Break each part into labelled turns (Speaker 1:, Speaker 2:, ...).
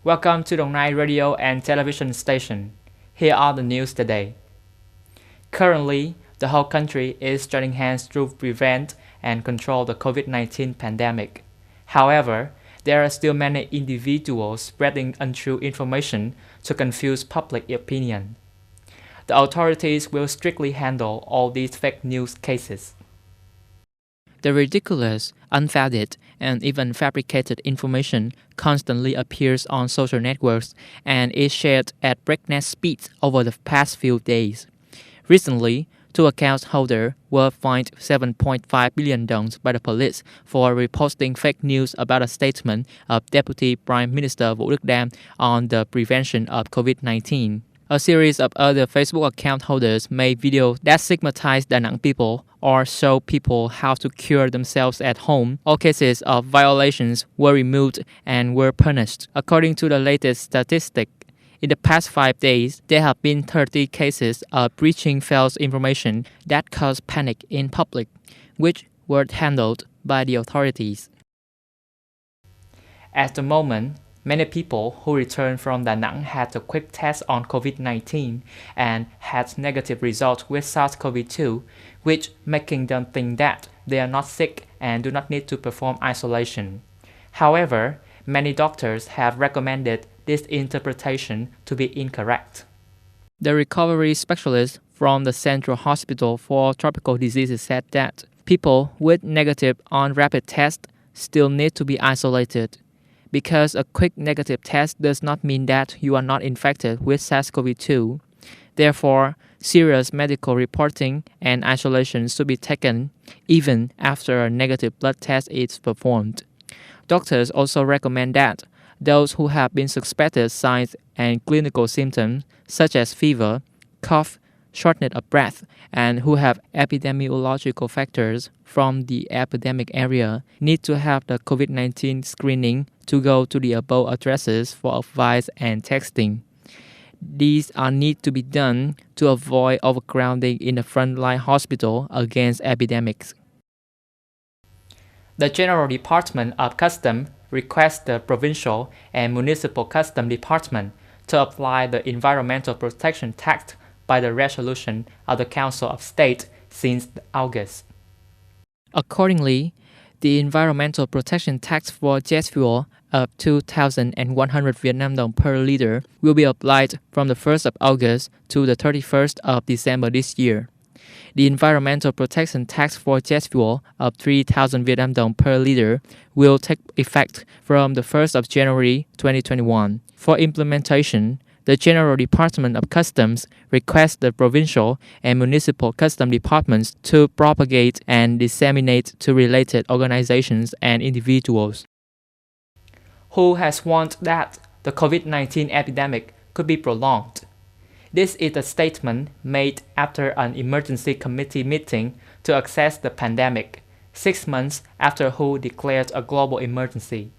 Speaker 1: Welcome to the Night Radio and Television Station. Here are the news today. Currently, the whole country is joining hands to prevent and control the COVID-19 pandemic. However, there are still many individuals spreading untrue information to confuse public opinion. The authorities will strictly handle all these fake news cases. The ridiculous, unfounded, and even fabricated information constantly appears on social networks and is shared at breakneck speeds over the past few days. Recently, two account holders were fined $7.5 billion by the police for reposting fake news about a statement of Deputy Prime Minister Vũ Đức Đam on the prevention of COVID-19. A series of other Facebook account holders made videos that stigmatize Da Nang people or show people how to cure themselves at home. All cases of violations were removed and were punished. According to the latest statistic, in the past 5 days, there have been 30 cases of breaching false information that caused panic in public, which were handled by the authorities. At the moment, many people who returned from Da Nang had a quick test on COVID-19 and had negative results with SARS-CoV-2, which making them think that they are not sick and do not need to perform isolation. However, many doctors have recommended this interpretation to be incorrect. The recovery specialist from the Central Hospital for Tropical Diseases said that people with negative on rapid test still need to be isolated, because a quick negative test does not mean that you are not infected with SARS-CoV-2. Therefore, serious medical reporting and isolation should be taken even after a negative blood test is performed. Doctors also recommend that those who have been suspected signs and clinical symptoms such as fever, cough, shortness of breath, and who have epidemiological factors from the epidemic area need to have the COVID-19 screening to go to the above addresses for advice and texting. These are need to be done to avoid overcrowding in the frontline hospital against epidemics. The General Department of Customs requests the provincial and municipal custom department to apply the environmental protection tax by the resolution of the Council of State since August. Accordingly, the environmental protection tax for jet fuel of 2,100 Vietnam dong per liter will be applied from the 1st of August to the 31st of December this year. The environmental protection tax for jet fuel of 3,000 Vietnam dong per liter will take effect from the 1st of January 2021. For implementation, the General Department of Customs requests the provincial and municipal custom departments to propagate and disseminate to related organizations and individuals. Who has warned that the COVID-19 epidemic could be prolonged? This is a statement made after an emergency committee meeting to assess the pandemic, 6 months after WHO declared a global emergency.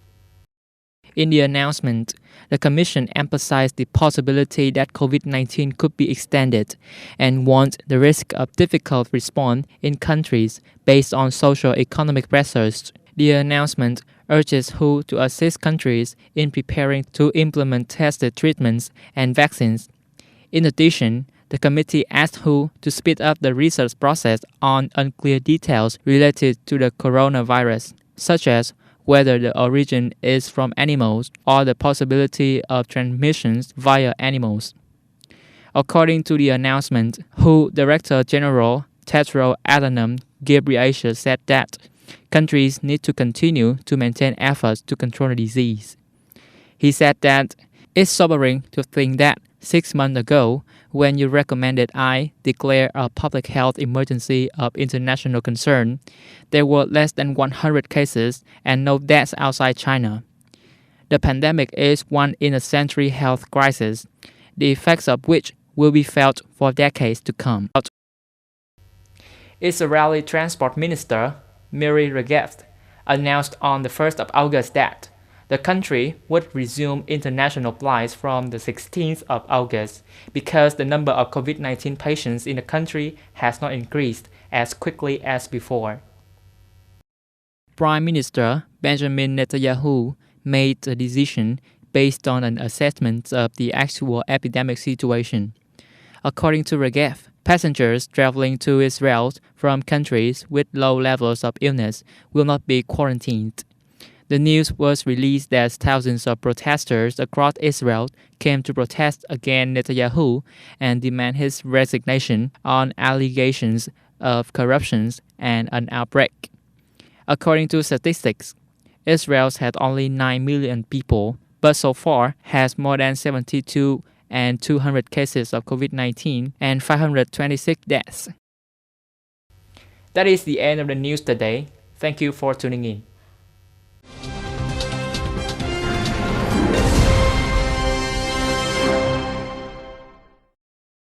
Speaker 1: In the announcement, the Commission emphasized the possibility that COVID-19 could be extended and warned the risk of difficult response in countries based on socio-economic pressures. The announcement urges WHO to assist countries in preparing to implement tested treatments and vaccines. In addition, the committee asked WHO to speed up the research process on unclear details related to the coronavirus, such as whether the origin is from animals or the possibility of transmissions via animals. According to the announcement, WHO Director General Tedros Adhanom Ghebreyesus said that countries need to continue to maintain efforts to control the disease. He said that it's sobering to think that 6 months ago, when you recommended I declare a public health emergency of international concern, there were less than 100 cases and no deaths outside China. The pandemic is one in a century health crisis, the effects of which will be felt for decades to come. Israeli Transport Minister Miri Regev announced on the 1st of August that the country would resume international flights from the 16th of August because the number of COVID-19 patients in the country has not increased as quickly as before. Prime Minister Benjamin Netanyahu made the decision based on an assessment of the actual epidemic situation. According to Regev, passengers traveling to Israel from countries with low levels of illness will not be quarantined. The news was released as thousands of protesters across Israel came to protest against Netanyahu and demand his resignation on allegations of corruption and an outbreak. According to statistics, Israel had only 9 million people, but so far has more than 72,200 cases of COVID-19 and 526 deaths. That is the end of the news today. Thank you for tuning in.